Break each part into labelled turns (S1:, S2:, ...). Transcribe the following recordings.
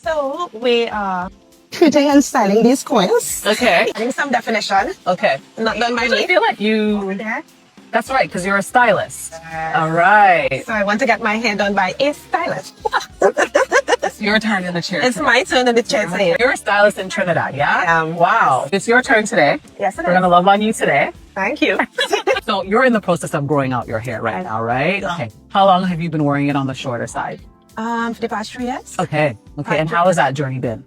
S1: So we are treating and styling these coils.
S2: Okay.
S1: Adding some definition.
S2: Okay.
S1: Not done by
S2: I
S1: me.
S2: feel like you.
S1: Yeah.
S2: That's right, because you're a stylist. All right.
S1: So I want to get my hair done by a stylist.
S2: It's your turn in the chair.
S1: It's my turn in the chair today.
S2: You're a stylist in Trinidad, yeah? Wow. It's your turn today.
S1: Yes, it
S2: We're
S1: is.
S2: going to love on you today.
S1: Thank you.
S2: So you're in the process of growing out your hair right now, right? Okay. How long have you been wearing it on the shorter side?
S1: For the past 3 years.
S2: Okay. Okay. And how has that journey been?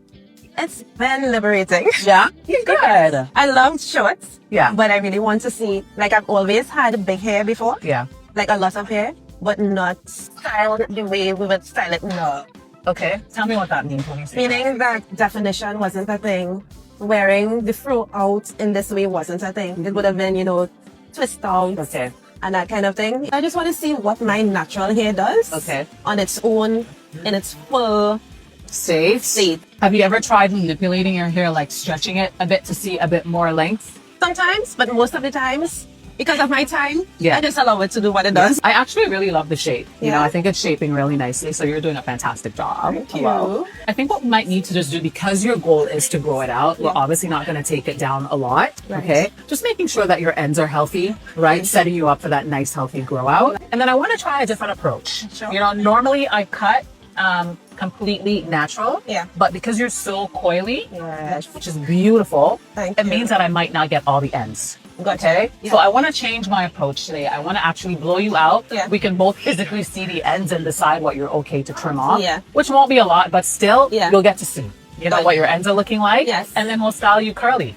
S1: It's been liberating.
S2: Yeah. Good.
S1: I love shorts.
S2: Yeah.
S1: But I really want to see, like I've always had big hair before.
S2: Yeah.
S1: Like a lot of hair, but not styled the way we would style it now.
S2: Okay. Tell me what that means when you say that.
S1: Meaning that definition wasn't a thing. Wearing the fro out in this way wasn't a thing. It would have been, twist out.
S2: Okay.
S1: And that kind of thing. I just want to see what my natural hair does.
S2: Okay.
S1: On its own, in its full
S2: state. Have you ever tried manipulating your hair, like stretching it a bit to see a bit more length?
S1: Sometimes, but most of the times, because of my time,
S2: Yeah.
S1: I just allow it to do what it does.
S2: I actually really love the shape. You know,
S1: Yeah.
S2: I think it's shaping really nicely. So you're doing a fantastic job.
S1: Thank
S2: Hello.
S1: you.
S2: I think what we might need to just do, because your goal is to grow it out, we're obviously not going to take it down a lot.
S1: Right.
S2: Okay. Just making sure that your ends are healthy, right? Setting you up for that nice, healthy grow out. And then I want to try a different approach.
S1: Sure.
S2: You know, normally I cut completely natural.
S1: Yeah.
S2: But because you're so coily,
S1: Yes.
S2: which is beautiful,
S1: Thank
S2: it
S1: you.
S2: means that I might not get all the ends.
S1: Gotcha.
S2: Okay.
S1: Yeah.
S2: So I want to change my approach today. I want to actually blow you out.
S1: Yeah.
S2: We can both physically see the ends and decide what you're okay to trim off.
S1: Yeah.
S2: Which won't be a lot, but still,
S1: Yeah.
S2: you'll get to see,
S1: Right.
S2: what your ends are looking like.
S1: Yes.
S2: And then we'll style you curly.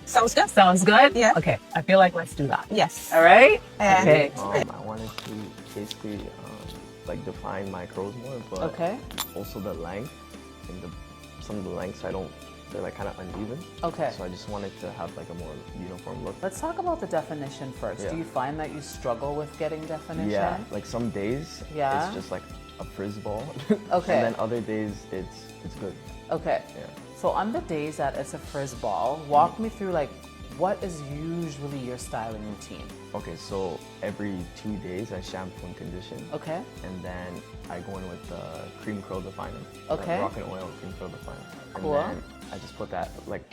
S1: Sounds good?
S2: Sounds good?
S1: Yeah.
S2: Okay. I feel like let's do that.
S1: Yes.
S2: All right.
S1: Yeah.
S2: Okay.
S3: I wanted to basically define my curls more, but
S2: Okay.
S3: also the length. And some of the lengths they're like kind of uneven.
S2: Okay.
S3: So I just wanted to have like a more uniform look.
S2: Let's talk about the definition first.
S3: Yeah.
S2: Do you find that you struggle with getting definition?
S3: Yeah, like some days
S2: Yeah.
S3: it's just like a frizz ball.
S2: Okay.
S3: And then other days it's good.
S2: Okay.
S3: Yeah.
S2: So on the days that it's a frizz ball, walk me through like what is usually your styling routine?
S3: Okay, so every 2 days I shampoo and condition.
S2: Okay.
S3: And then I go in with the cream curl definer.
S2: Okay.
S3: Rock and oil cream curl definer.
S2: Cool.
S3: And then I just put that like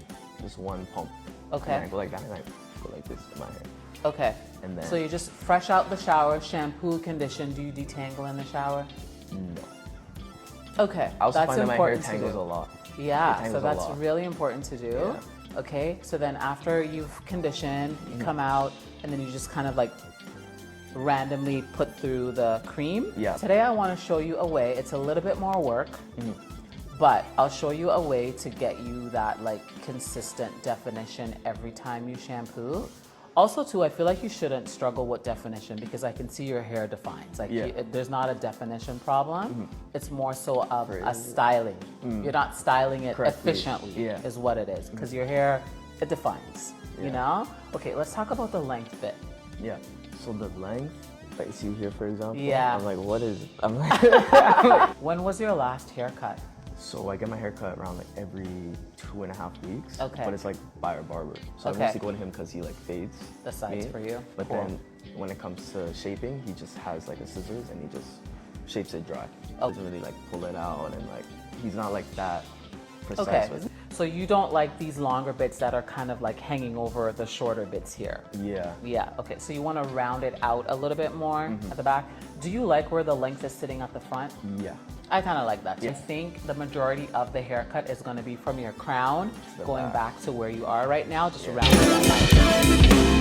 S3: just one pump.
S2: Okay.
S3: And I go like that and I go like this in my hair.
S2: Okay.
S3: And then
S2: So you just fresh out the shower, shampoo, condition. Do you detangle in the shower?
S3: no.
S2: Okay.
S3: I also
S2: that's
S3: find that my hair
S2: important to
S3: tangles
S2: do.
S3: a lot.
S2: Yeah,
S3: It
S2: so
S3: tangles a
S2: that's
S3: lot.
S2: really important to do.
S3: Yeah.
S2: Okay, so then after you've conditioned, you come out and then you just kind of like randomly put through the cream.
S3: Yeah.
S2: Today I want to show you a way, it's a little bit more work, but I'll show you a way to get you that like consistent definition every time you shampoo. Also too, I feel like you shouldn't struggle with definition because I can see your hair defines. Like
S3: Yeah.
S2: there's not a definition problem. It's more so of a
S3: Right.
S2: styling. You're not styling it
S3: Correctly.
S2: efficiently
S3: Yeah.
S2: is what it is. Because your hair, it defines, you
S3: Yeah.
S2: know? Okay, let's talk about the length bit.
S3: Yeah. So the length, like see here for example.
S2: Yeah.
S3: I'm like, what is I'm like
S2: When was your last haircut?
S3: So I get my hair cut around like every 2.5 weeks.
S2: Okay.
S3: But it's like by a barber. So
S2: Okay.
S3: I mostly go to him because he like fades
S2: The sides
S3: me.
S2: for you?
S3: But
S2: Cool.
S3: then when it comes to shaping, he just has like a scissors and he just shapes it dry.
S2: Oh.
S3: Doesn't really like pull it out and like he's not like that precise
S2: Okay,
S3: with it.
S2: so you don't like these longer bits that are kind of like hanging over the shorter bits here?
S3: Yeah.
S2: Yeah, okay, so you want to round it out a little bit more at the back. Do you like where the length is sitting at the front?
S3: Yeah.
S2: I kind of like that. I
S3: Yeah.
S2: think the majority of the haircut is going to be from your crown
S3: the
S2: going
S3: back.
S2: back to where you are right now. Just round it out.